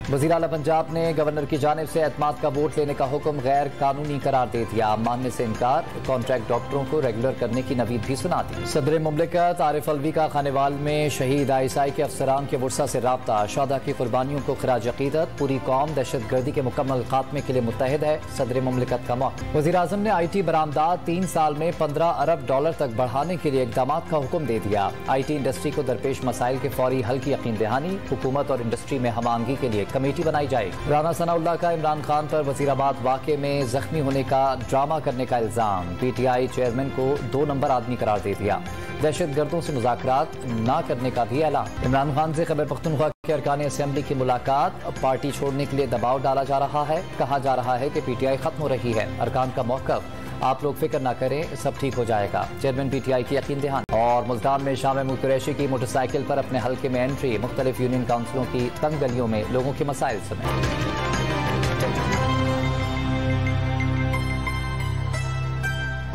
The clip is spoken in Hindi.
वज़ीर आला पंजाब ने गवर्नर की जानिब से एतमाद का वोट लेने का हुक्म गैर कानूनी करार दे दिया। मानने से इनकार, कॉन्ट्रैक्ट डॉक्टरों को रेगुलर करने की नवीद भी सुना दी। सदर मुमलिकत आरिफ अलवी का खानेवाल में शहीद ISI के अफसरान के वर्सा से राब्ता। शहदा की कुर्बानियों को खिराज अकीदत, पूरी कौम दहशत गर्दी के मुकम्मल खात्मे के लिए मुत्तहिद है। सदर मुमलिकत का मौक़िफ़। वज़ीर आज़म ने IT बरामदात 3 साल में $15 अरब तक बढ़ाने के लिए इक़दाम का हुक्म दे दिया। IT इंडस्ट्री को दरपेश मसाइल के फौरी हल की यकीन दहानी, हुकूमत और इंडस्ट्री में हमांगी के लिए कमेटी बनाई जाएगी। राना सनाउल्लाह का इमरान खान पर वजीराबाद वाक़े में जख्मी होने का ड्रामा करने का इल्जाम। PTI चेयरमैन को 2 नंबर आदमी करार दे दिया। दहशत गर्दों से मुज़ाकरात न करने का भी ऐलान। इमरान खान से खैबर पख्तूनख्वा के अरकान असेंबली की मुलाकात, पार्टी छोड़ने के लिए दबाव डाला जा रहा है। कहा जा रहा है कि PTI खत्म हो रही है। अरकान का मौक़िफ़, आप लोग फिक्र ना करें, सब ठीक हो जाएगा। चेयरमैन PTI की यकीन दहानी। और मुल्तान में शाम महमूद कुरैशी की मोटरसाइकिल पर अपने हल्के में एंट्री, मुख्तलिफ यूनियन काउंसिलों की तंग गलियों में लोगों के मसाइल सुने।